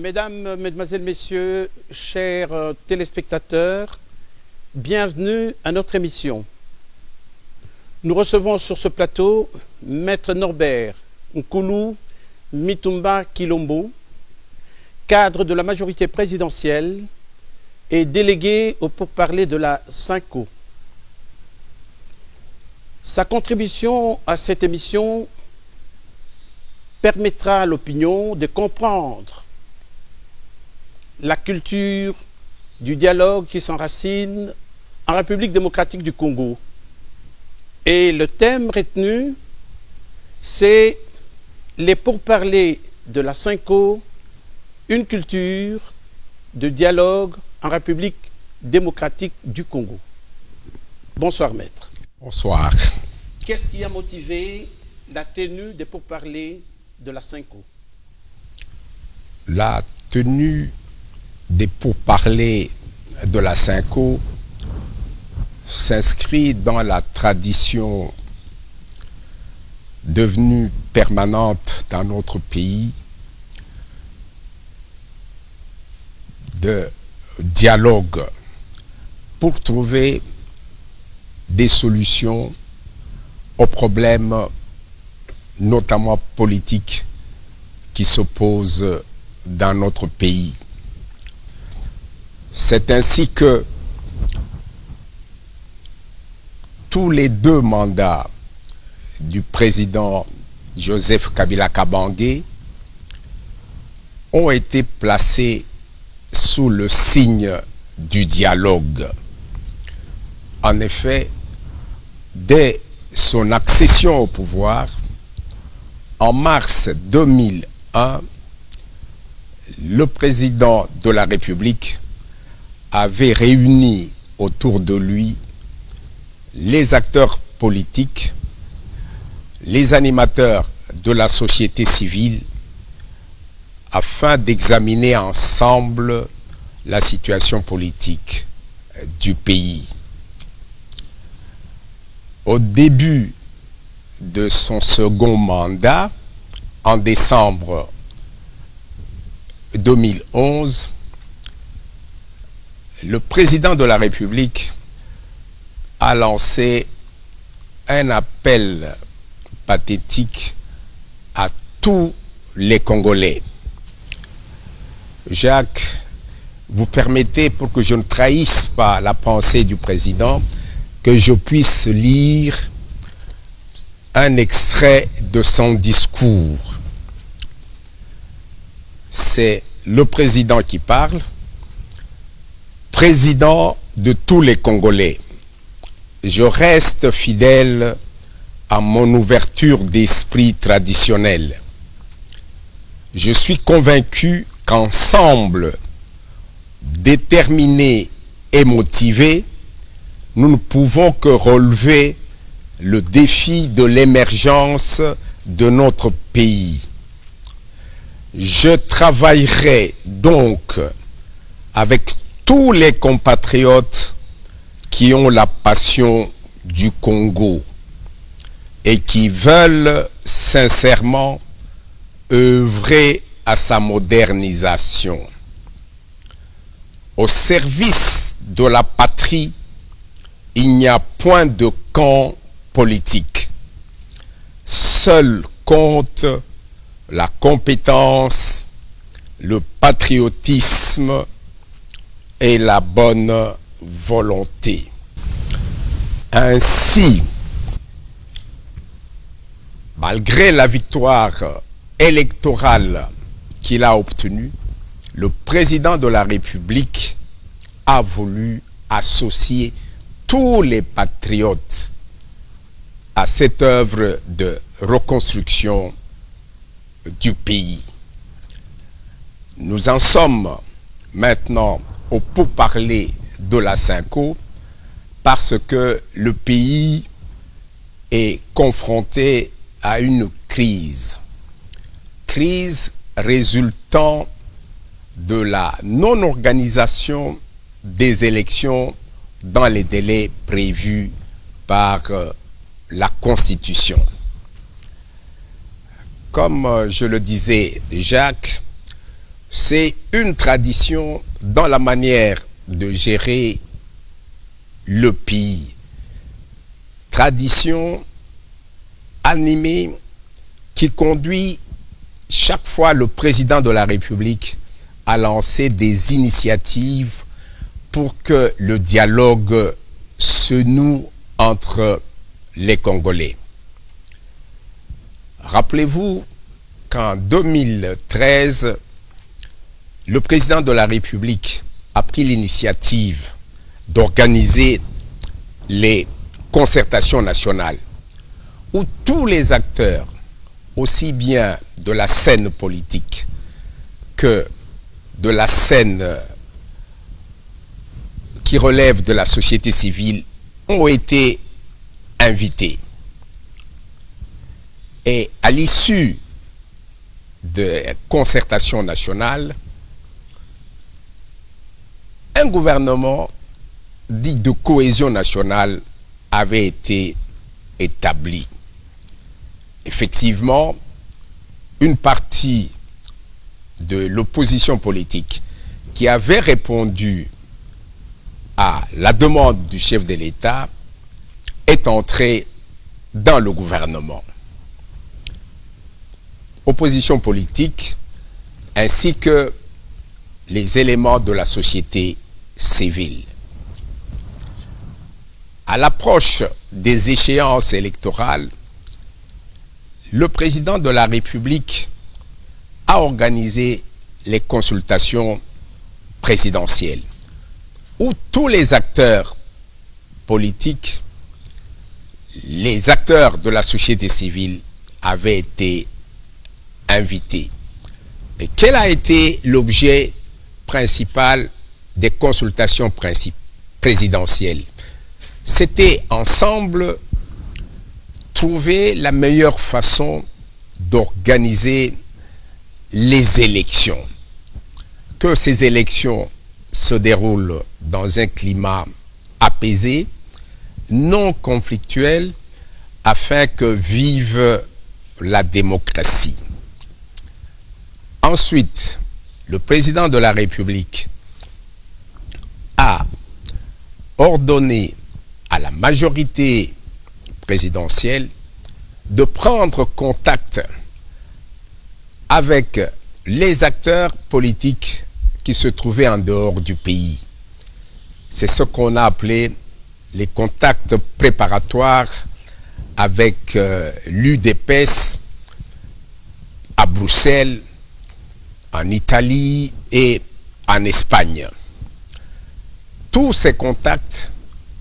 Mesdames, Mesdemoiselles, Messieurs, chers téléspectateurs, bienvenue à notre émission. Nous recevons sur ce plateau Maître Norbert Nkulu Mitumba Kilombo, cadre de la majorité présidentielle et délégué au pourparlers de la SYNCO. Sa contribution à cette émission permettra à l'opinion de comprendre la culture du dialogue qui s'enracine en République démocratique du Congo. Et le thème retenu, c'est les pourparlers de la SYNCO, une culture de dialogue en République démocratique du Congo. Bonsoir, maître. Bonsoir. Qu'est-ce qui a motivé la tenue des pourparlers de la SYNCO? La tenue des pourparlers de la SYNCO s'inscrit dans la tradition devenue permanente dans notre pays de dialogue pour trouver des solutions aux problèmes notamment politiques qui se posent dans notre pays. C'est ainsi que tous les 2 mandats du président Joseph Kabila Kabange ont été placés sous le signe du dialogue. En effet, dès son accession au pouvoir, en mars 2001, le président de la République avait réuni autour de lui les acteurs politiques, les animateurs de la société civile, afin d'examiner ensemble la situation politique du pays. Au début de son second mandat, en décembre 2011, le président de la République a lancé un appel pathétique à tous les Congolais. Jacques, vous permettez, pour que je ne trahisse pas la pensée du président, que je puisse lire un extrait de son discours. C'est le président qui parle. Président de tous les Congolais, je reste fidèle à mon ouverture d'esprit traditionnelle. Je suis convaincu qu'ensemble, déterminés et motivés, nous ne pouvons que relever le défi de l'émergence de notre pays. Je travaillerai donc avec tous les compatriotes qui ont la passion du Congo et qui veulent sincèrement œuvrer à sa modernisation. Au service de la patrie, il n'y a point de camp politique. Seul compte la compétence, le patriotisme et la bonne volonté. Ainsi, malgré la victoire électorale qu'il a obtenue, le président de la République a voulu associer tous les patriotes à cette œuvre de reconstruction du pays. Nous en sommes maintenant au pourparlers de la SYNCO parce que le pays est confronté à une crise résultant de la non-organisation des élections dans les délais prévus par la Constitution. Comme je le disais, Jacques, c'est une tradition dans la manière de gérer le pays. Tradition animée qui conduit chaque fois le président de la République à lancer des initiatives pour que le dialogue se noue entre les Congolais. Rappelez-vous qu'en 2013, le président de la République a pris l'initiative d'organiser les concertations nationales où tous les acteurs, aussi bien de la scène politique que de la scène qui relève de la société civile, ont été invités. Et à l'issue de concertations nationales, un gouvernement dit de cohésion nationale avait été établi. Effectivement, une partie de l'opposition politique qui avait répondu à la demande du chef de l'État est entrée dans le gouvernement. Opposition politique ainsi que les éléments de la société civile. À l'approche des échéances électorales, le président de la République a organisé les consultations présidentielles où tous les acteurs politiques, les acteurs de la société civile avaient été invités. Et quel a été l'objet principal des consultations présidentielles? C'était ensemble trouver la meilleure façon d'organiser les élections. Que ces élections se déroulent dans un climat apaisé, non conflictuel, afin que vive la démocratie. Ensuite, le président de la République a ordonné à la majorité présidentielle de prendre contact avec les acteurs politiques qui se trouvaient en dehors du pays. C'est ce qu'on a appelé les contacts préparatoires avec l'UDPS à Bruxelles, en Italie et en Espagne. Tous ces contacts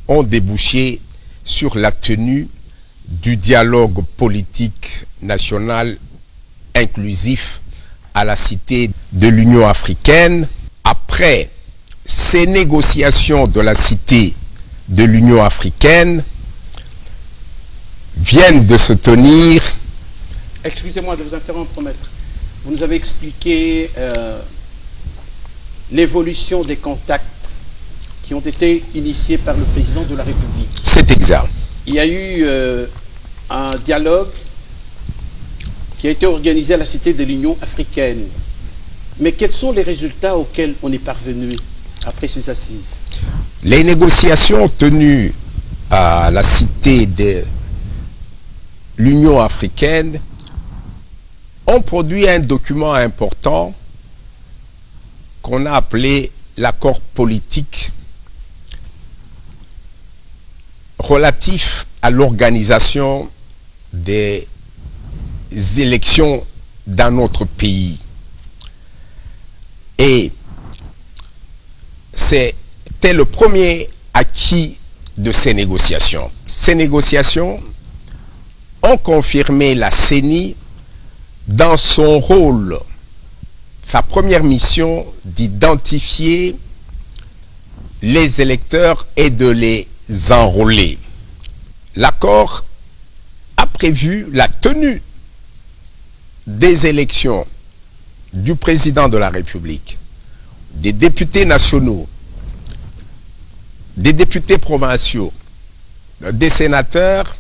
ont débouché sur la tenue du dialogue politique national inclusif à la Cité de l'Union africaine. Après ces négociations de la Cité de l'Union africaine viennent de se tenir. Excusez-moi de vous interrompre, maître. Vous nous avez expliqué l'évolution des contacts qui ont été initiés par le président de la République. C'est exact. Il y a eu un dialogue qui a été organisé à la Cité de l'Union africaine. Mais quels sont les résultats auxquels on est parvenu après ces assises? Les négociations tenues à la Cité de l'Union africaine ont produit un document important qu'on a appelé l'accord politique relatif à l'organisation des élections dans notre pays. Et c'était le premier acquis de ces négociations. Ces négociations ont confirmé la CENI dans son rôle, sa première mission d'identifier les électeurs et de les enrôler. L'accord a prévu la tenue des élections du président de la République, des députés nationaux, des députés provinciaux, des sénateurs,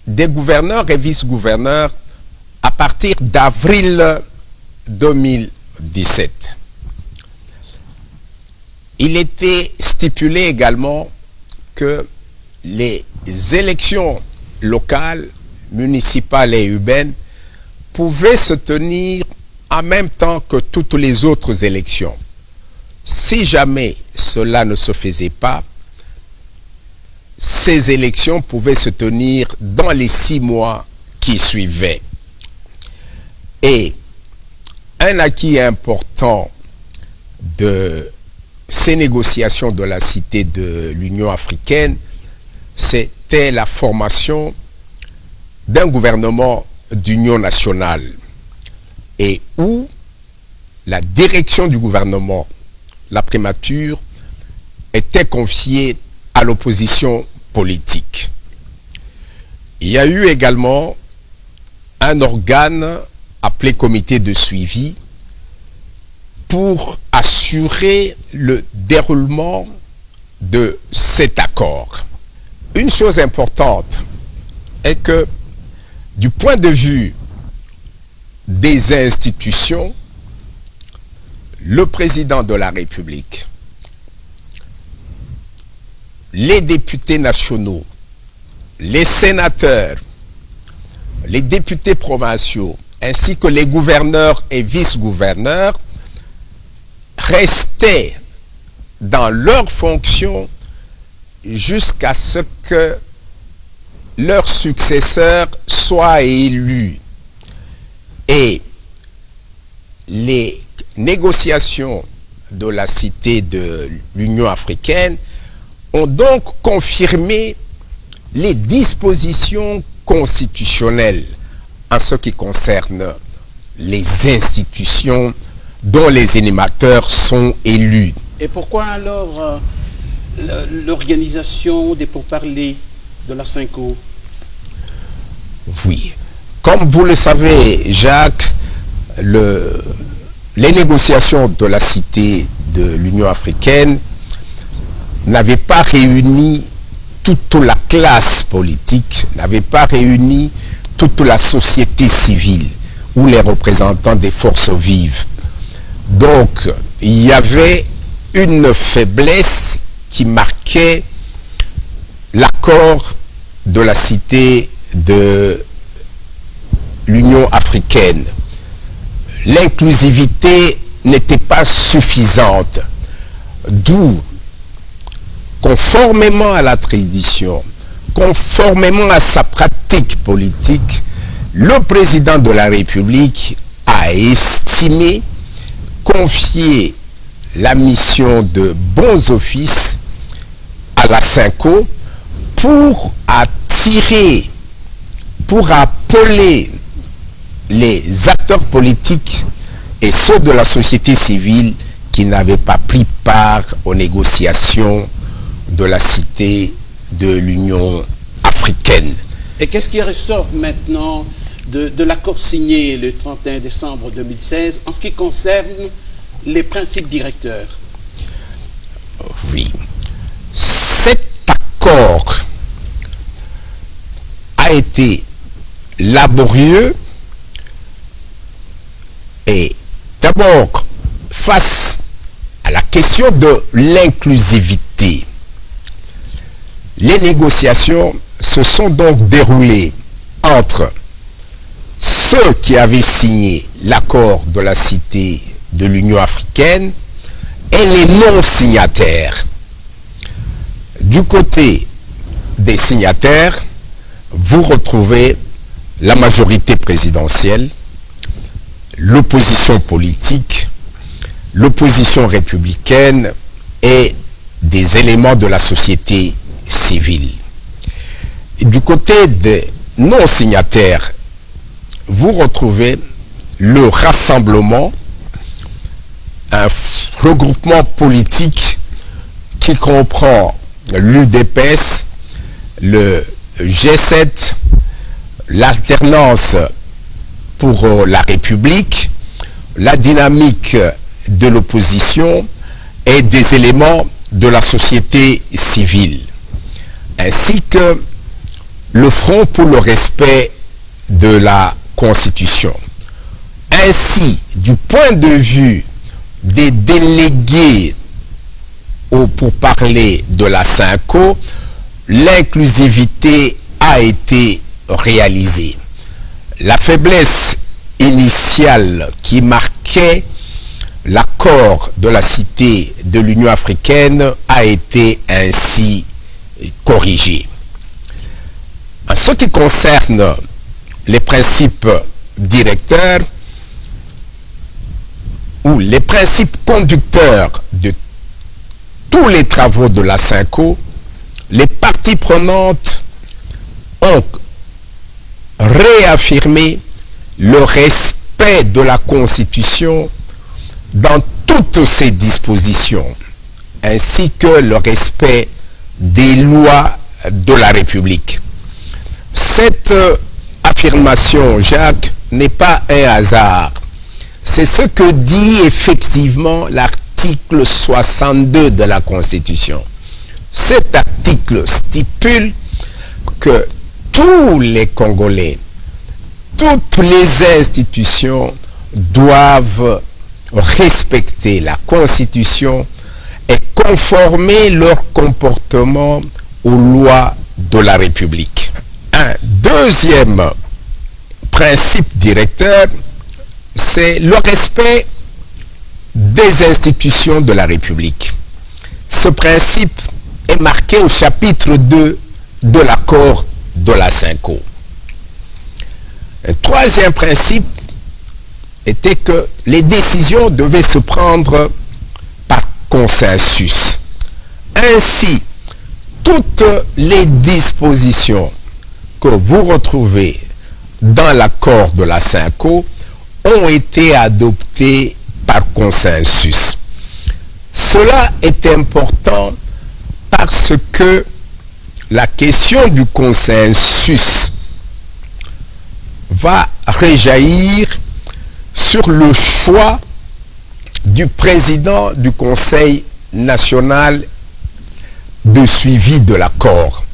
des gouverneurs et vice-gouverneurs à partir d'avril 2012. 2017. Il était stipulé également que les élections locales, municipales et urbaines pouvaient se tenir en même temps que toutes les autres élections. Si jamais cela ne se faisait pas, ces élections pouvaient se tenir dans les 6 mois qui suivaient. Et un acquis important de ces négociations de la Cité de l'Union africaine, c'était la formation d'un gouvernement d'union nationale et où la direction du gouvernement, la primature, était confiée à l'opposition politique. Il y a eu également un organe appelé comité de suivi pour assurer le déroulement de cet accord. Une chose importante est que du point de vue des institutions, le président de la République, les députés nationaux, les sénateurs, les députés provinciaux, ainsi que les gouverneurs et vice-gouverneurs restaient dans leurs fonctions jusqu'à ce que leur successeur soit élu. Et les négociations de la Cité de l'Union africaine ont donc confirmé les dispositions constitutionnelles en ce qui concerne les institutions dont les animateurs sont élus. Et pourquoi alors l'organisation des pourparlers de la CENCO? Oui, comme vous le savez, Jacques, les négociations de la Cité de l'Union africaine n'avaient pas réuni toute la classe politique, n'avaient pas réuni toute la société civile ou les représentants des forces vives. Donc, il y avait une faiblesse qui marquait l'accord de la Cité de l'Union africaine. L'inclusivité n'était pas suffisante, d'où, conformément à la tradition, conformément à sa pratique politique, le président de la République a estimé confier la mission de bons offices à la CENCO pour attirer, pour appeler les acteurs politiques et ceux de la société civile qui n'avaient pas pris part aux négociations de la Cité de l'Union africaine. Et qu'est-ce qui ressort maintenant de l'accord signé le 31 décembre 2016 en ce qui concerne les principes directeurs? Oui. Cet accord a été laborieux et d'abord face à la question de l'inclusivité. Les négociations se sont donc déroulées entre ceux qui avaient signé l'accord de la Cité de l'Union africaine et les non-signataires. Du côté des signataires, vous retrouvez la majorité présidentielle, l'opposition politique, l'opposition républicaine et des éléments de la société civile. Et du côté des non-signataires, vous retrouvez le rassemblement, un regroupement politique qui comprend l'UDPS, le G7, l'alternance pour la République, la dynamique de l'opposition et des éléments de la société civile, ainsi que le Front pour le respect de la Constitution. Ainsi, du point de vue des délégués pour parler de la SYNCO, l'inclusivité a été réalisée. La faiblesse initiale qui marquait l'accord de la Cité de l'Union africaine a été ainsi corrigée. En ce qui concerne les principes directeurs ou les principes conducteurs de tous les travaux de la SYNCO, les parties prenantes ont réaffirmé le respect de la Constitution dans toutes ses dispositions, ainsi que le respect des lois de la République. Cette affirmation, Jacques, n'est pas un hasard. C'est ce que dit effectivement l'article 62 de la Constitution. Cet article stipule que tous les Congolais, toutes les institutions doivent respecter la Constitution et conformer leur comportement aux lois de la République. Un deuxième principe directeur, c'est le respect des institutions de la République. Ce principe est marqué au chapitre 2 de l'accord de la SYNCO. Un troisième principe était que les décisions devaient se prendre par consensus. Ainsi, toutes les dispositions que vous retrouvez dans l'accord de la SYNCO ont été adoptées par consensus. Cela est important parce que la question du consensus va rejaillir sur le choix du président du Conseil national de suivi de l'accord.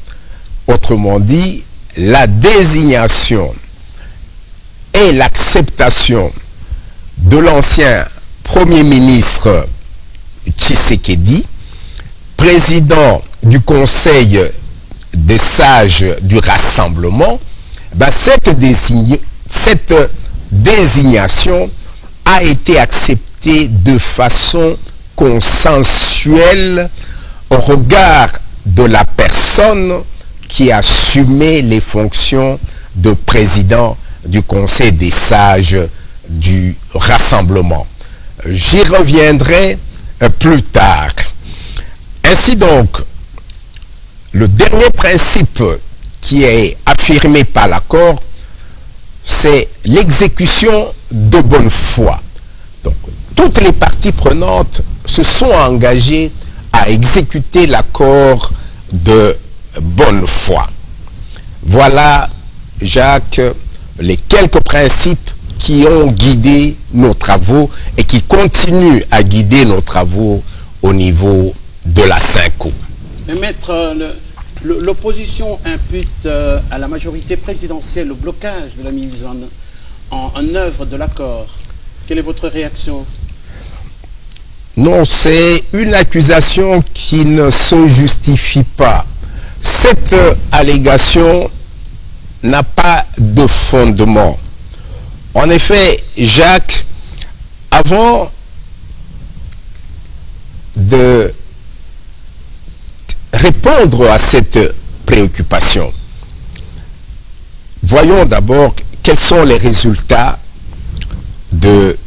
Autrement dit, la désignation et l'acceptation de l'ancien Premier ministre Tshisekedi, président du Conseil des sages du rassemblement, cette désignation a été acceptée de façon consensuelle au regard de la personne qui assumait les fonctions de président du Conseil des sages du rassemblement. J'y reviendrai plus tard. Ainsi donc, le dernier principe qui est affirmé par l'accord, c'est l'exécution de bonne foi. Donc, toutes les parties prenantes se sont engagées à exécuter l'accord de bonne foi. Voilà, Jacques, les quelques principes qui ont guidé nos travaux et qui continuent à guider nos travaux au niveau de la SYNCO. Mais maître, l'opposition impute à la majorité présidentielle le blocage de la mise en œuvre de l'accord. Quelle est votre réaction? Non, c'est une accusation qui ne se justifie pas. Cette allégation n'a pas de fondement. En effet, Jacques, avant de répondre à cette préoccupation, voyons d'abord quels sont les résultats de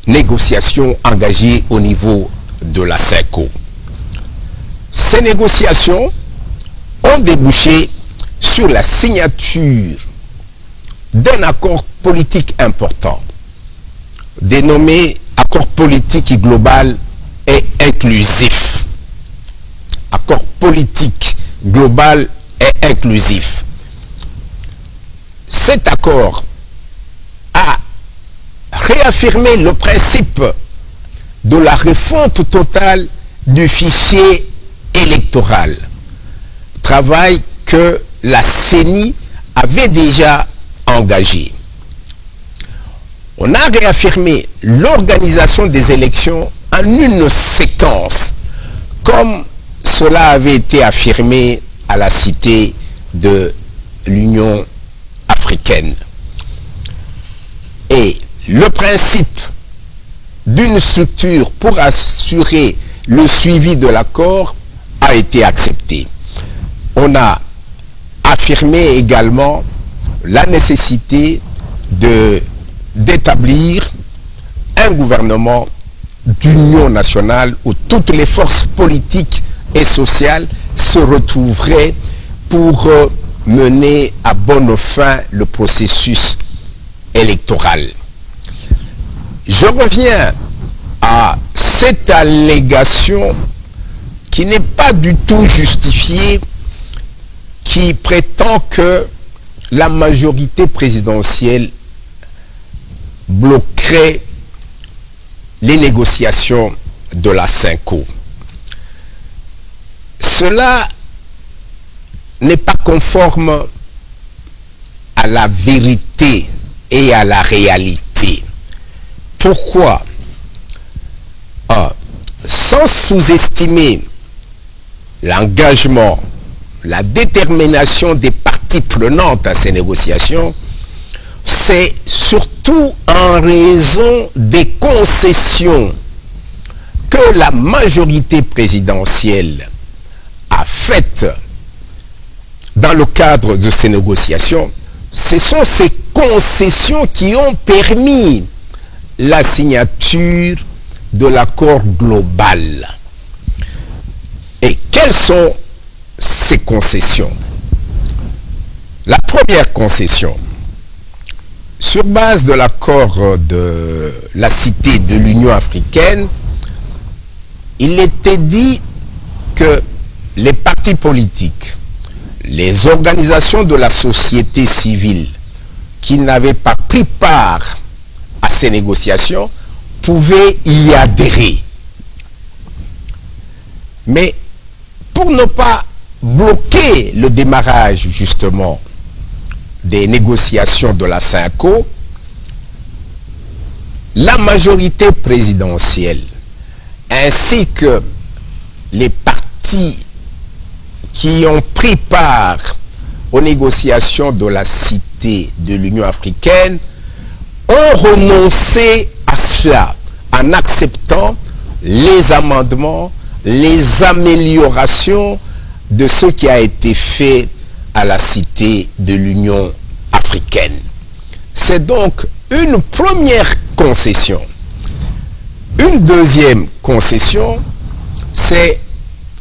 négociations engagées au niveau de la SYNCO. Ces négociations ont débouché sur la signature d'un accord politique important, dénommé accord politique global et inclusif. Accord politique global et inclusif. Cet accord a réaffirmé le principe de la refonte totale du fichier électoral, travail que la CENI avait déjà engagé. On a réaffirmé l'organisation des élections en une séquence, comme cela avait été affirmé à la Cité de l'Union africaine. Et le principe d'une structure pour assurer le suivi de l'accord a été accepté. On a affirmé également la nécessité d'établir un gouvernement d'union nationale où toutes les forces politiques et sociales se retrouveraient pour mener à bonne fin le processus électoral. Je reviens à cette allégation qui n'est pas du tout justifiée, qui prétend que la majorité présidentielle bloquerait les négociations de la CENCO. Cela n'est pas conforme à la vérité et à la réalité. Pourquoi? Sans sous-estimer l'engagement, la détermination des parties prenantes à ces négociations, c'est surtout en raison des concessions que la majorité présidentielle a faites dans le cadre de ces négociations. Ce sont ces concessions qui ont permis la signature de l'accord global. Et quelles sont ces concessions? La première concession, sur base de l'accord de la Cité de l'Union africaine, il était dit que les partis politiques, les organisations de la société civile qui n'avaient pas pris part à ces négociations pouvaient y adhérer. Mais pour ne pas bloquer le démarrage justement des négociations de la CENCO, la majorité présidentielle ainsi que les partis qui ont pris part aux négociations de la Cité de l'Union africaine ont renoncé à cela en acceptant les amendements, les améliorations de ce qui a été fait à la Cité de l'Union africaine. C'est donc une première concession. Une deuxième concession, c'est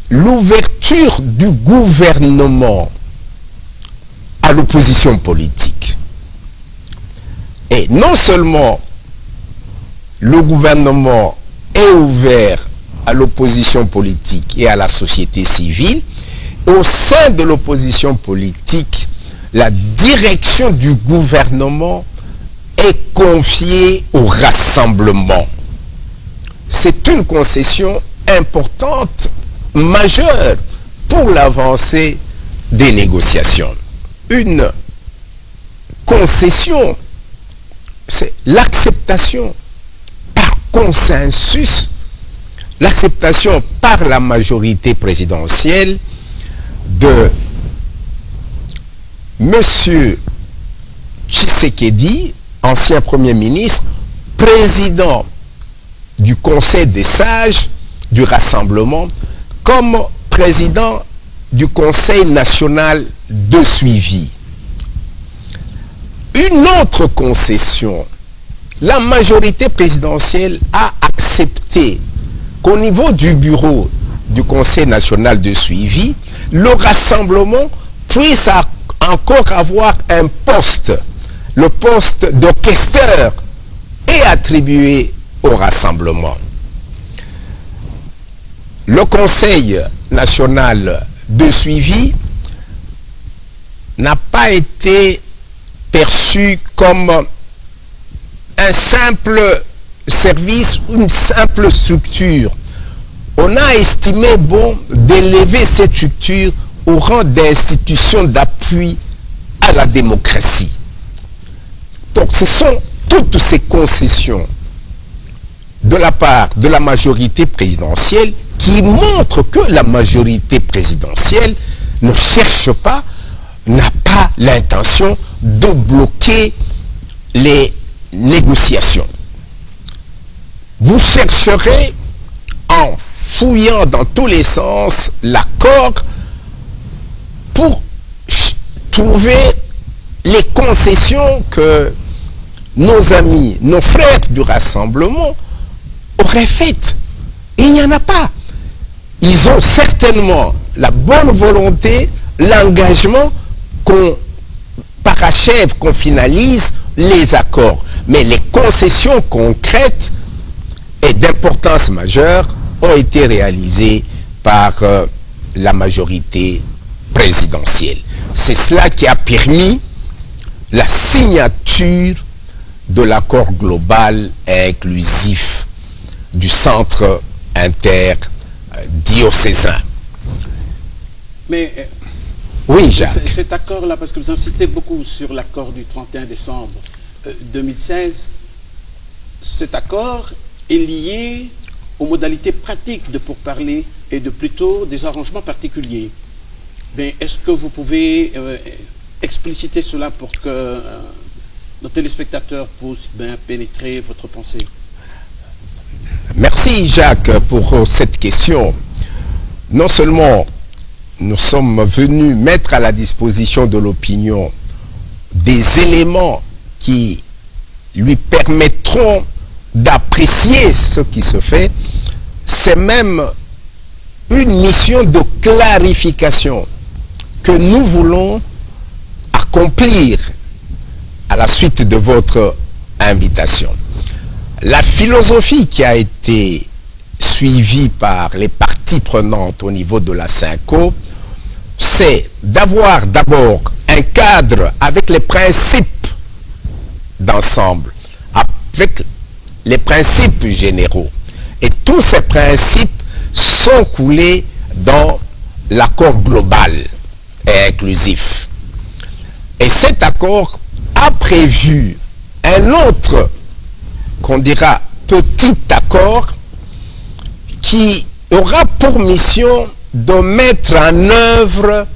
l'ouverture du gouvernement à l'opposition politique. Et non seulement le gouvernement est ouvert à l'opposition politique et à la société civile, au sein de l'opposition politique, la direction du gouvernement est confiée au rassemblement. C'est une concession importante, majeure, pour l'avancée des négociations. Une concession, c'est l'acceptation par consensus, l'acceptation par la majorité présidentielle de M. Tshisekedi, ancien Premier ministre, président du Conseil des sages du Rassemblement, comme président du Conseil national de suivi. Une autre concession, la majorité présidentielle a accepté qu'au niveau du bureau du Conseil national de suivi, le Rassemblement puisse encore avoir un poste, le poste de questeur, est attribué au Rassemblement. Le Conseil national de suivi n'a pas été perçu comme un simple service, une simple structure. On a estimé bon d'élever cette structure au rang d'institution d'appui à la démocratie. Donc ce sont toutes ces concessions de la part de la majorité présidentielle qui montrent que la majorité présidentielle ne cherche pas, n'a pas l'intention de bloquer les négociations. Vous chercherez, en fouillant dans tous les sens, l'accord pour trouver les concessions que nos amis, nos frères du Rassemblement auraient faites. Et il n'y en a pas. Ils ont certainement la bonne volonté, l'engagement qu'on parachève, qu'on finalise les accords. Mais les concessions concrètes et d'importance majeure ont été réalisées par la majorité présidentielle. C'est cela qui a permis la signature de l'accord global et inclusif du centre interdiocésain. Mais oui, Jacques. Cet accord-là, parce que vous insistez beaucoup sur l'accord du 31 décembre 2016, cet accord est lié aux modalités pratiques de pourparlers et de plutôt des arrangements particuliers. Mais est-ce que vous pouvez expliciter cela pour que nos téléspectateurs puissent bien pénétrer votre pensée? Merci Jacques pour cette question. Non seulement nous sommes venus mettre à la disposition de l'opinion des éléments qui lui permettront d'apprécier ce qui se fait, c'est même une mission de clarification que nous voulons accomplir à la suite de votre invitation. La philosophie qui a été suivie par les parties prenantes au niveau de la SYNCO, c'est d'avoir d'abord un cadre avec les principes d'ensemble, avec les principes généraux. Et tous ces principes sont coulés dans l'accord global et inclusif. Et cet accord a prévu un autre, qu'on dira petit accord, qui aura pour mission de mettre en œuvre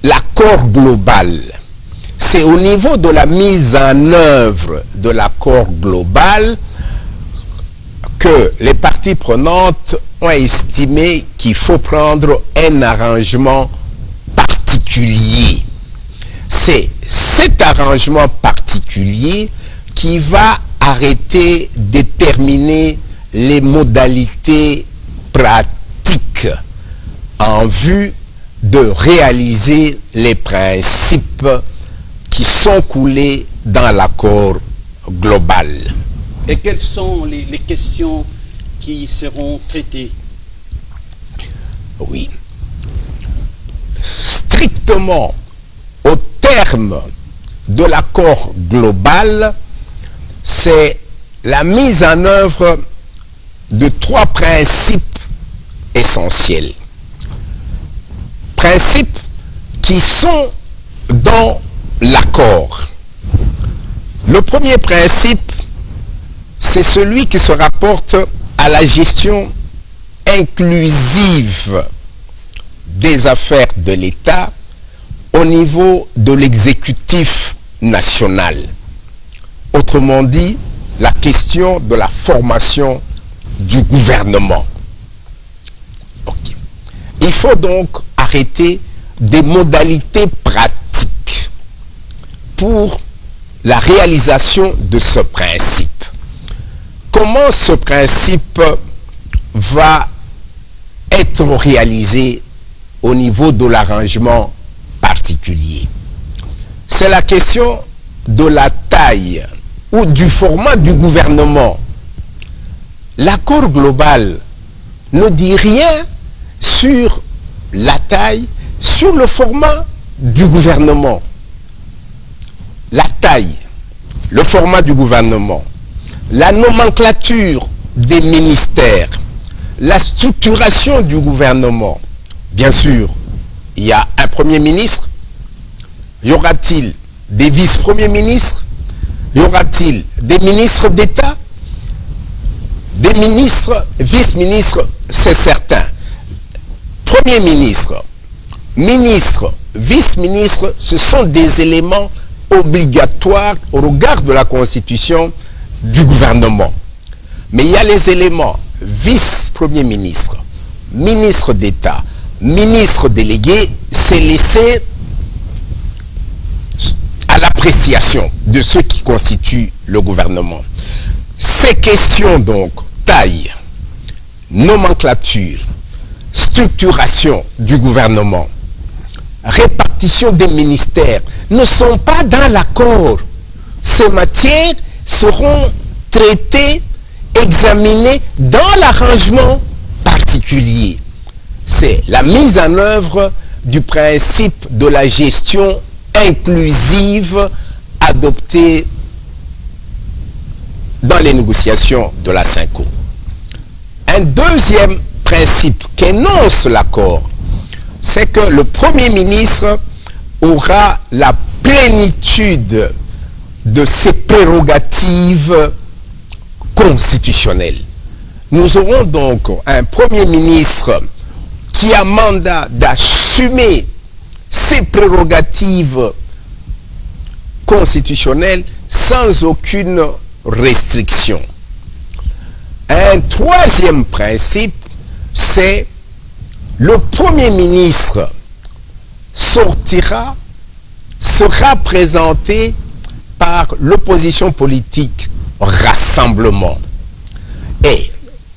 l'accord global. C'est au niveau de la mise en œuvre de l'accord global que les parties prenantes ont estimé qu'il faut prendre un arrangement particulier. C'est cet arrangement particulier qui va arrêter, déterminer les modalités pratiques en vue de réaliser les principes qui sont coulés dans l'accord global. Et quelles sont les questions qui seront traitées? Oui. Strictement au terme de l'accord global, c'est la mise en œuvre de trois principes essentiels. Principes qui sont dans l'accord. Le premier principe, c'est celui qui se rapporte à la gestion inclusive des affaires de l'État au niveau de l'exécutif national. Autrement dit, la question de la formation du gouvernement. Okay. Il faut donc arrêter des modalités pratiques pour la réalisation de ce principe. Comment ce principe va être réalisé au niveau de l'arrangement particulier? C'est la question de la taille ou du format du gouvernement. L'accord global ne dit rien sur la taille, sur le format du gouvernement. La taille, le format du gouvernement, la nomenclature des ministères, la structuration du gouvernement. Bien sûr, il y a un Premier ministre. Y aura-t-il des vice-premiers ministres? Y aura-t-il des ministres d'État? Des ministres, vice-ministres, c'est certain. Premier ministre, ministre, vice-ministre, ce sont des éléments obligatoires au regard de la Constitution du gouvernement. Mais il y a les éléments vice-premier ministre, ministre d'État, ministre délégué, c'est laissé à l'appréciation de ceux qui constituent le gouvernement. Ces questions donc, taille, nomenclature, structuration du gouvernement, répartition des ministères, ne sont pas dans l'accord. Ces matières seront traitées, examinées dans l'arrangement particulier. C'est la mise en œuvre du principe de la gestion inclusive adopté dans les négociations de la CINCO. Un deuxième principe qu'énonce l'accord, c'est que le Premier ministre aura la plénitude de ses prérogatives constitutionnelles. Nous aurons donc un Premier ministre qui a mandat d'assumer ses prérogatives constitutionnelles sans aucune restriction. Un troisième principe, c'est le Premier ministre sera présenté par l'opposition politique Rassemblement. Et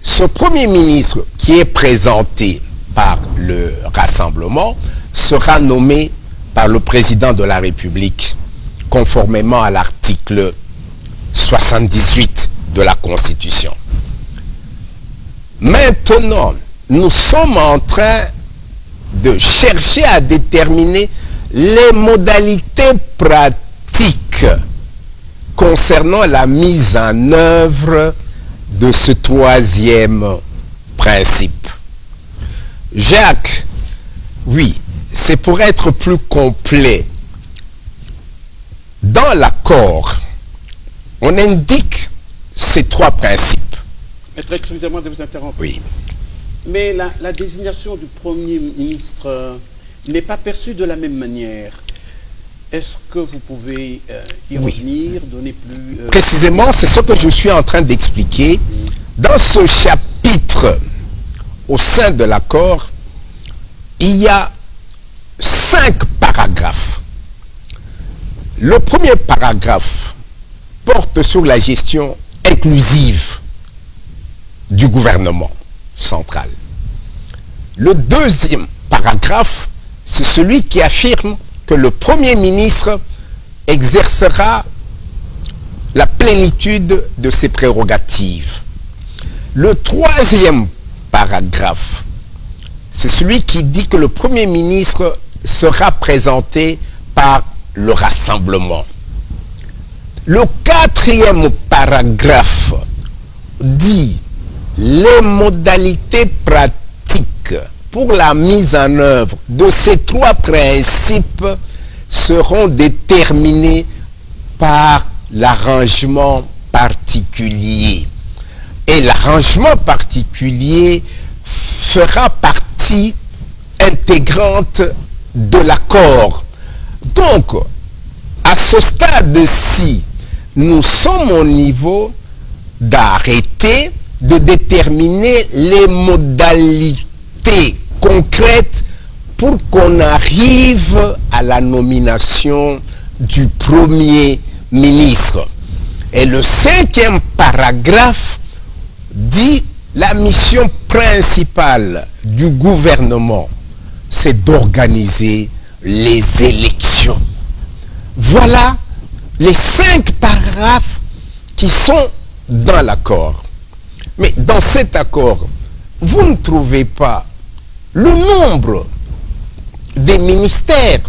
ce Premier ministre qui est présenté par le Rassemblement sera nommé par le président de la République, conformément à l'article 78 de la Constitution. Maintenant, nous sommes en train de chercher à déterminer les modalités pratiques concernant la mise en œuvre de ce troisième principe. Jacques, oui, c'est pour être plus complet. Dans l'accord, on indique ces trois principes. Maître, excusez-moi de vous interrompre. Oui. Mais la désignation du Premier ministre n'est pas perçue de la même manière. Est-ce que vous pouvez y revenir, donner plus... Précisément, c'est ce que je suis en train d'expliquer. Dans ce chapitre, au sein de l'accord, il y a 5 paragraphes. Le premier paragraphe porte sur la gestion inclusive du gouvernement central. Le deuxième paragraphe, c'est celui qui affirme que le Premier ministre exercera la plénitude de ses prérogatives. Le troisième paragraphe, c'est celui qui dit que le Premier ministre sera présenté par le Rassemblement. Le quatrième paragraphe dit les modalités pratiques pour la mise en œuvre de ces trois principes seront déterminées par l'arrangement particulier. Et l'arrangement particulier fera partie intégrante de l'accord. Donc, à ce stade-ci, nous sommes au niveau d'arrêter, de déterminer les modalités concrètes pour qu'on arrive à la nomination du Premier ministre. Et le cinquième paragraphe dit la mission principale du gouvernement, c'est d'organiser les élections. Voilà les 5 paragraphes qui sont dans l'accord. Mais dans cet accord, vous ne trouvez pas le nombre des ministères.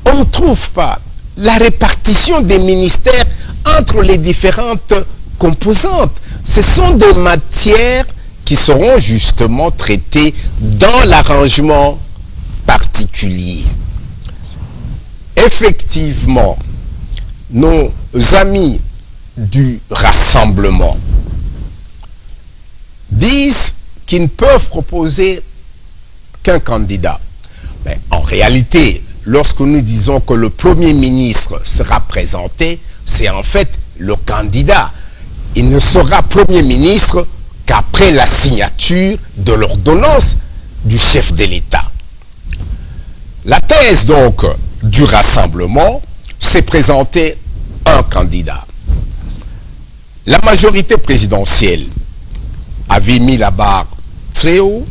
On ne trouve pas la répartition des ministères entre les différentes composantes. Ce sont des matières qui seront justement traitées dans l'arrangement particulier. Effectivement, nos amis du rassemblement disent qu'ils ne peuvent proposer qu'un candidat. Mais en réalité, lorsque nous disons que le Premier ministre sera présenté, c'est en fait le candidat. Il ne sera Premier ministre qu'après la signature de l'ordonnance du chef de l'État. La thèse donc du rassemblement, c'est présenter un candidat. La majorité présidentielle avait mis la barre très haut,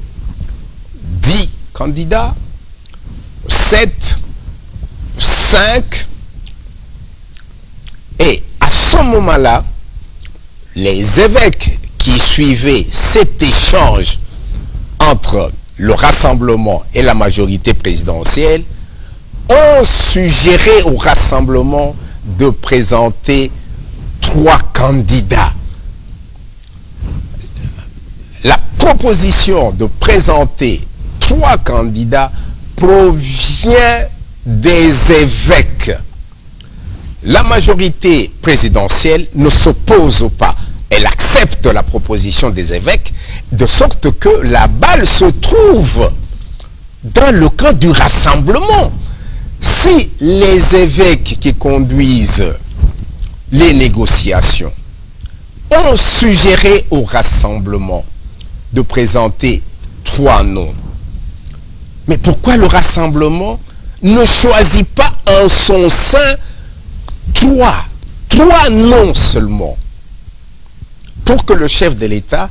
10 candidats, 7, 5, et à ce moment-là, les évêques qui suivaient cet échange entre le rassemblement et la majorité présidentielle ont suggéré au rassemblement de présenter 3 candidats. La proposition de présenter 3 candidats provient des évêques. La majorité présidentielle ne s'oppose pas. Elle accepte la proposition des évêques, de sorte que la balle se trouve dans le camp du rassemblement. Si les évêques qui conduisent les négociations ont suggéré au rassemblement de présenter 3 noms, mais pourquoi le rassemblement ne choisit pas en son sein 3 noms seulement, pour que le chef de l'État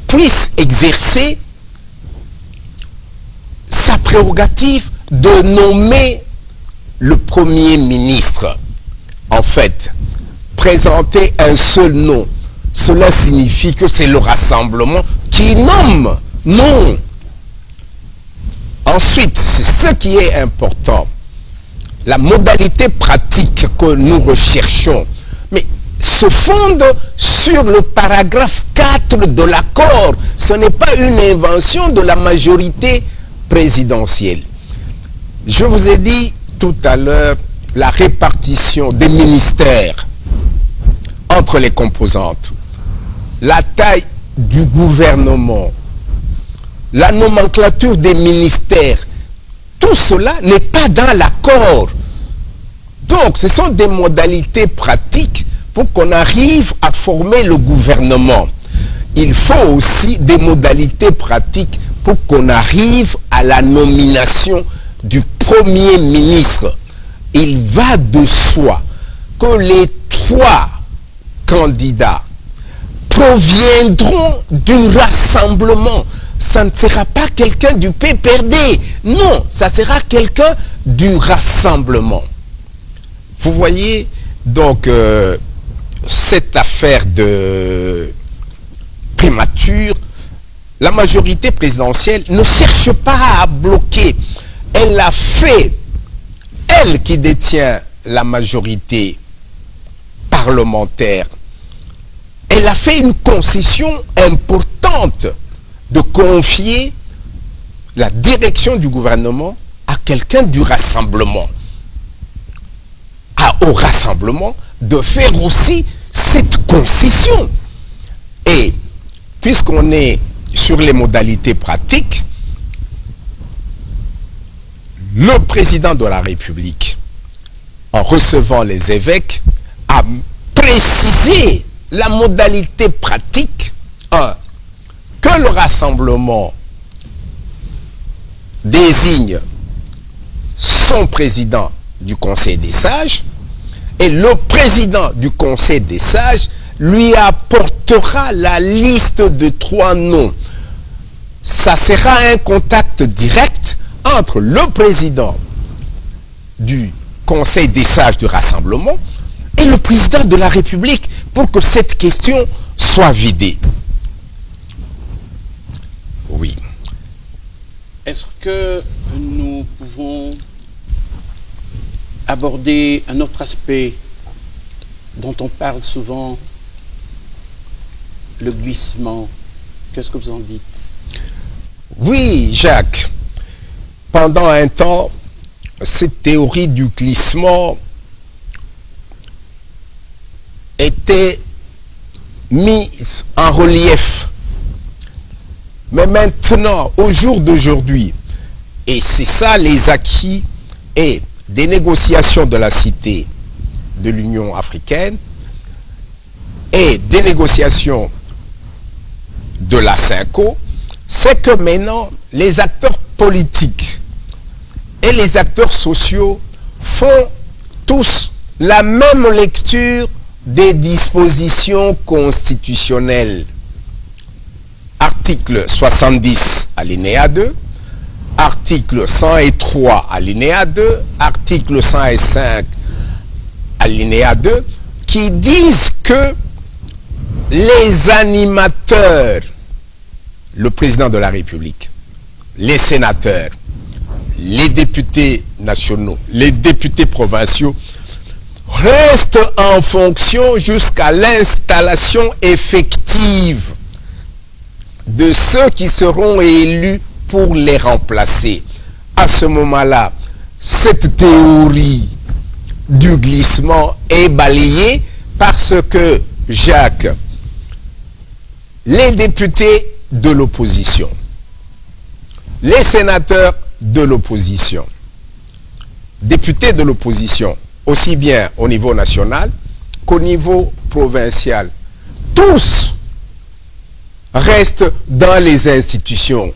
puisse exercer sa prérogative de nommer le Premier ministre? En fait, présenter un seul nom, cela signifie que c'est le rassemblement qui nomme. Non. Ensuite, c'est ce qui est important, la modalité pratique que nous recherchons, mais se fonde sur le paragraphe 4 de l'accord. Ce n'est pas une invention de la majorité présidentielle. Je vous ai dit tout à l'heure la répartition des ministères entre les composantes, la taille du gouvernement, la nomenclature des ministères. Tout cela n'est pas dans l'accord. Donc, ce sont des modalités pratiques pour qu'on arrive à former le gouvernement. Il faut aussi des modalités pratiques pour qu'on arrive à la nomination du Premier ministre. Il va de soi que les 3 candidats proviendront du rassemblement. Ça ne sera pas quelqu'un du PPRD. Non, ça sera quelqu'un du rassemblement. Vous voyez, donc, cette affaire de primature, la majorité présidentielle ne cherche pas à bloquer. Elle a fait, elle qui détient la majorité parlementaire, elle a fait une concession importante de confier la direction du gouvernement à quelqu'un du rassemblement. Au rassemblement de faire aussi cette concession. Et puisqu'on est sur les modalités pratiques, le président de la République, en recevant les évêques, a précisé la modalité pratique. 1. Que le rassemblement désigne son président du Conseil des sages, et le président du Conseil des sages lui apportera la liste de 3 noms. Ça sera un contact direct entre le président du Conseil des sages du rassemblement et le président de la République pour que cette question soit vidée. Oui. Est-ce que nous pouvons aborder un autre aspect dont on parle souvent, le glissement? Qu'est-ce que vous en dites? Oui, Jacques. Pendant un temps, cette théorie du glissement mise en relief. Mais maintenant, au jour d'aujourd'hui, et c'est ça les acquis et des négociations de la Cité de l'Union africaine et des négociations de la CINCO, c'est que maintenant les acteurs politiques et les acteurs sociaux font tous la même lecture des dispositions constitutionnelles. Article 70, alinéa 2, article 103, alinéa 2, article 105, alinéa 2, qui disent que les animateurs, le président de la République, les sénateurs, les députés nationaux, les députés provinciaux, restent en fonction jusqu'à l'installation effective de ceux qui seront élus pour les remplacer. À ce moment-là, cette théorie du glissement est balayée parce que, Jacques, les députés de l'opposition, les sénateurs de l'opposition, députés de l'opposition, aussi bien au niveau national qu'au niveau provincial, tous restent dans les institutions.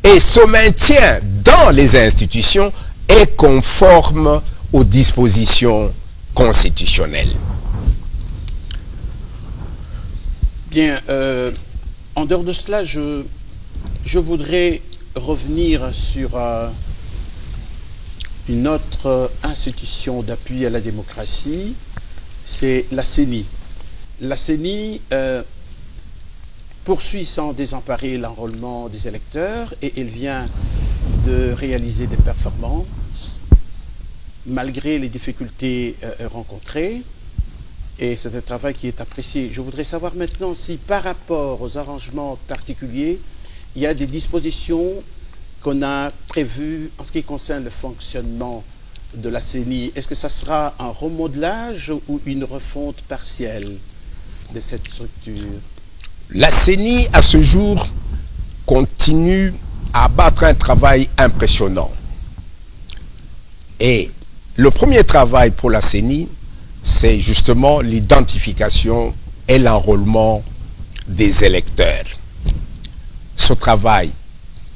Et ce maintien dans les institutions est conforme aux dispositions constitutionnelles. Bien, en dehors de cela, je voudrais revenir sur une autre institution d'appui à la démocratie, c'est la CENI. La CENI poursuit sans désemparer l'enrôlement des électeurs et elle vient de réaliser des performances malgré les difficultés rencontrées. Et c'est un travail qui est apprécié. Je voudrais savoir maintenant si par rapport aux arrangements particuliers, il y a des dispositions qu'on a prévues en ce qui concerne le fonctionnement de la CENI. Est-ce que ça sera un remodelage ou une refonte partielle de cette structure? La CENI, à ce jour, continue à abattre un travail impressionnant. Et le premier travail pour la CENI, c'est justement l'identification et l'enrôlement des électeurs. Ce travail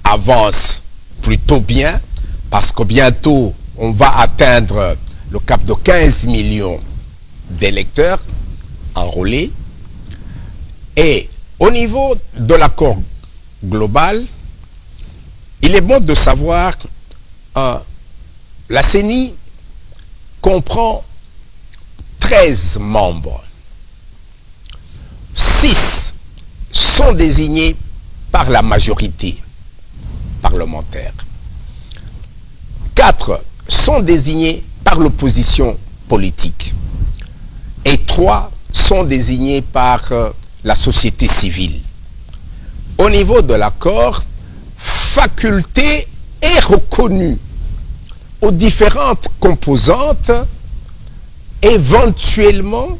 avance plutôt bien parce que bientôt on va atteindre le cap de 15 millions d'électeurs enrôlés. Et au niveau de l'accord global, il est bon de savoir que la CENI comprend 13 membres. 6 sont désignés par la majorité parlementaire. 4 sont désignés par l'opposition politique. Et 3 sont désignés par la société civile. Au niveau de l'accord, faculté est reconnue aux différentes composantes éventuellement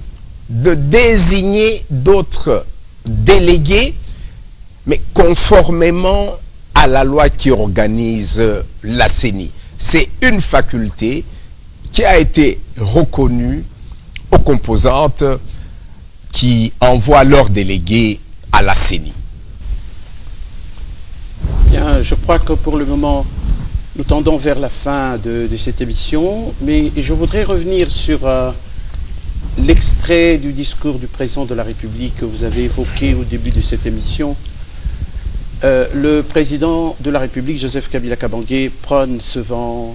de désigner d'autres délégués, mais conformément à la loi qui organise la CENI. C'est une faculté qui a été reconnue aux composantes qui envoient leurs délégués à la CENI. Bien, je crois que pour le moment, nous tendons vers la fin de cette émission, mais je voudrais revenir sur l'extrait du discours du président de la République que vous avez évoqué au début de cette émission. Le président de la République, Joseph Kabila Kabange, prône souvent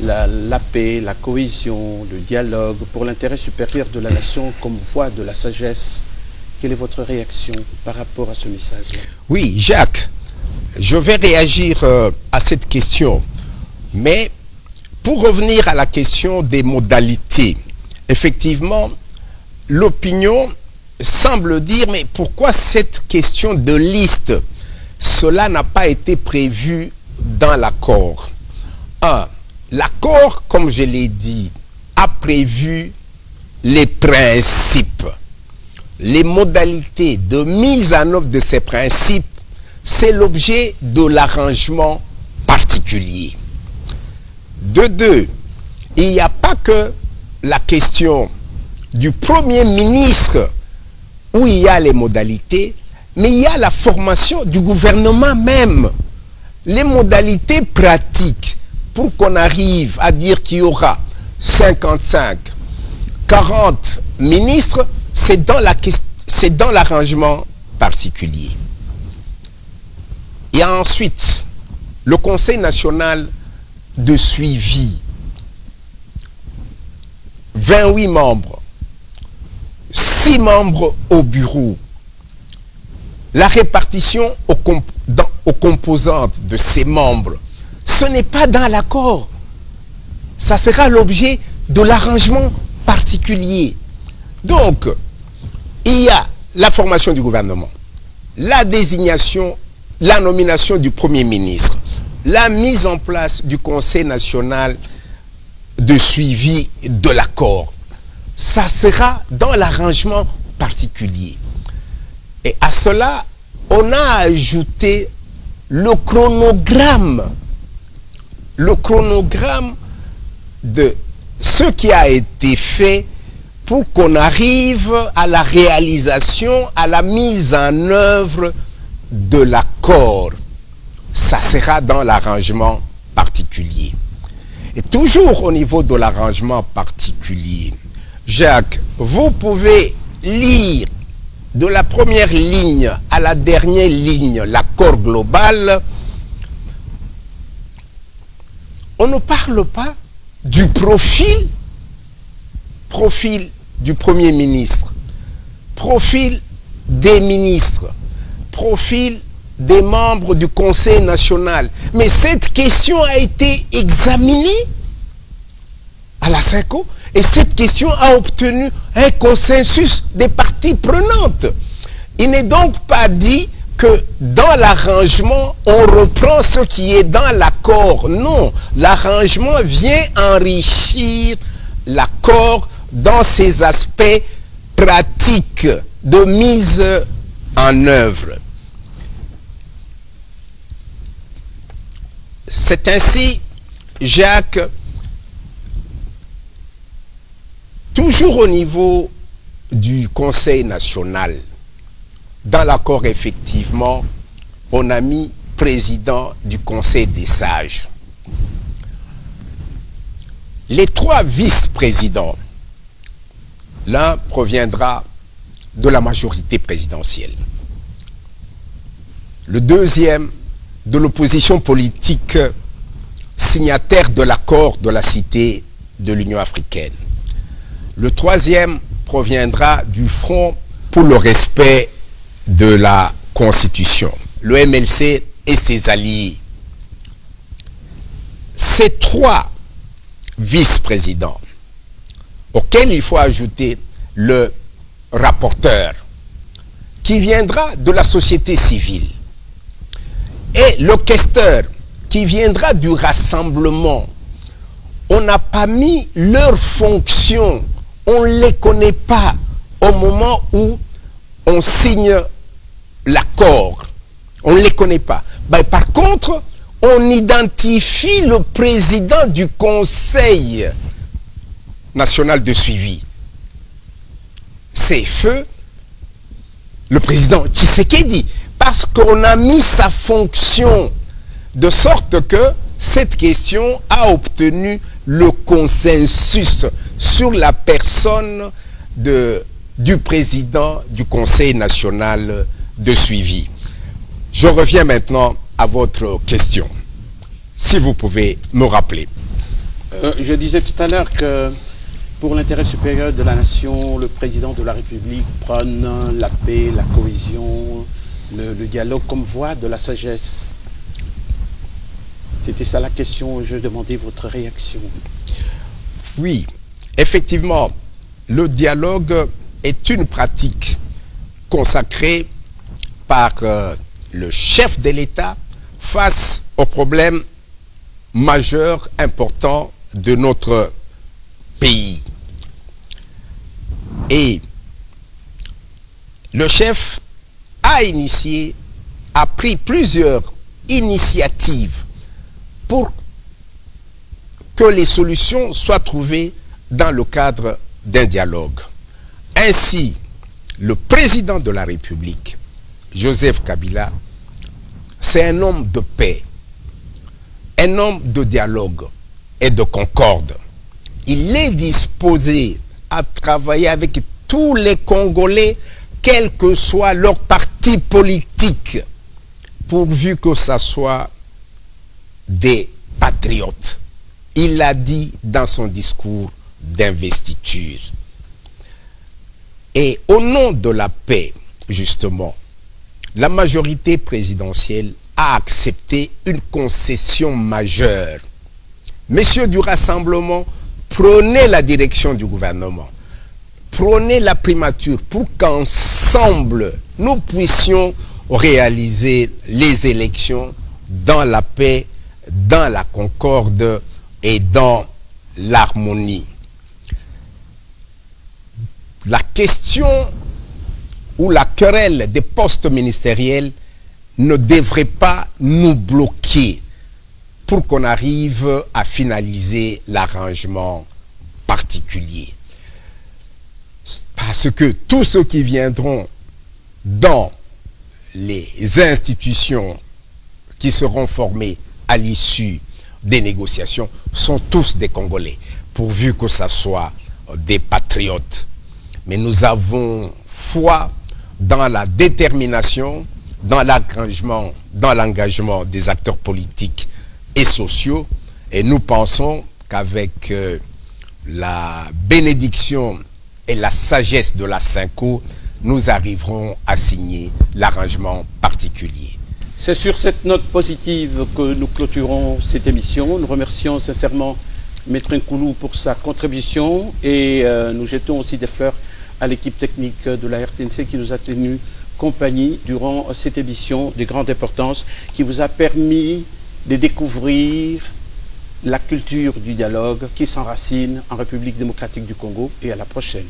la paix, la cohésion, le dialogue pour l'intérêt supérieur de la nation comme voie de la sagesse. Quelle est votre réaction par rapport à ce message? Oui, Jacques, je vais réagir à cette question, mais pour revenir à la question des modalités, effectivement, l'opinion semble dire, mais pourquoi cette question de liste? Cela n'a pas été prévu dans l'accord. L'accord, comme je l'ai dit, a prévu les principes. les modalités de mise en œuvre de ces principes, c'est l'objet de l'arrangement particulier. De deux, il n'y a pas que la question du Premier ministre où il y a les modalités, mais il y a la formation du gouvernement même. Les modalités pratiques pour qu'on arrive à dire qu'il y aura 55, 40 ministres, c'est dans l'arrangement particulier. Il y a ensuite le Conseil national de suivi. 28 membres, 6 membres au bureau. La répartition aux composantes de ces membres, ce n'est pas dans l'accord. Ça sera l'objet de l'arrangement particulier. Donc, il y a la formation du gouvernement, la désignation, la nomination du Premier ministre, la mise en place du Conseil national de suivi de l'accord. Ça sera dans l'arrangement particulier. Et à cela, on a ajouté le chronogramme de ce qui a été fait pour qu'on arrive à la réalisation, à la mise en œuvre de l'accord. Ça sera dans l'arrangement particulier. Et toujours au niveau de l'arrangement particulier, Jacques, vous pouvez lire de la première ligne à la dernière ligne l'accord global. On ne parle pas du profil du Premier ministre, profil des ministres, profil des membres du Conseil national. Mais cette question a été examinée à la SYNCO et cette question a obtenu un consensus des parties prenantes. Il n'est donc pas dit que dans l'arrangement, on reprend ce qui est dans l'accord. Non, l'arrangement vient enrichir l'accord dans ses aspects pratiques de mise en œuvre. C'est ainsi, Jacques, toujours au niveau du Conseil national, dans l'accord, effectivement, on a mis président du Conseil des sages. Les 3 vice-présidents, l'un proviendra de la majorité présidentielle. Le deuxième, de l'opposition politique signataire de l'accord de la Cité de l'Union africaine. Le troisième proviendra du Front pour le respect de la Constitution, le MLC et ses alliés. Ces 3 vice-présidents, auxquels il faut ajouter le rapporteur, qui viendra de la société civile, et le questeur, qui viendra du rassemblement, on n'a pas mis leurs fonctions, on ne les connaît pas au moment où on signe l'accord. On ne les connaît pas. Ben, par contre, on identifie le président du Conseil national de suivi. C'est feu le président Tshisekedi, parce qu'on a mis sa fonction de sorte que cette question a obtenu le consensus sur la personne du président du Conseil national de suivi. Je reviens maintenant à votre question. Si vous pouvez me rappeler. Je disais tout à l'heure que pour l'intérêt supérieur de la nation, le président de la République prône la paix, la cohésion, le dialogue comme voie de la sagesse. C'était ça la question, je demandais votre réaction. Oui, effectivement, le dialogue est une pratique consacrée par le chef de l'État face aux problèmes majeurs, importants de notre pays. Et le chef a pris plusieurs initiatives pour que les solutions soient trouvées dans le cadre d'un dialogue. Ainsi, le président de la République, Joseph Kabila, c'est un homme de paix, un homme de dialogue et de concorde. Il est disposé à travailler avec tous les Congolais, quel que soit leur parti politique, pourvu que ce soit des patriotes. Il l'a dit dans son discours d'investiture. Et au nom de la paix, justement, la majorité présidentielle a accepté une concession majeure. Messieurs du Rassemblement, prenez la direction du gouvernement, prenez la primature pour qu'ensemble, nous puissions réaliser les élections dans la paix, dans la concorde et dans l'harmonie. La question ou la querelle des postes ministériels ne devrait pas nous bloquer pour qu'on arrive à finaliser l'arrangement particulier. Parce que tous ceux qui viendront dans les institutions qui seront formées à l'issue des négociations sont tous des Congolais, pourvu que ce soit des patriotes. Mais nous avons foi dans la détermination, dans l'engagement des acteurs politiques et sociaux, et nous pensons qu'avec la bénédiction et la sagesse de la Synco, nous arriverons à signer l'arrangement particulier. C'est sur cette note positive que nous clôturons cette émission. Nous remercions sincèrement Maître Nkoulou pour sa contribution et nous jetons aussi des fleurs à l'équipe technique de la RTNC qui nous a tenu compagnie durant cette émission de grande importance qui vous a permis de découvrir la culture du dialogue qui s'enracine en République démocratique du Congo, et à la prochaine.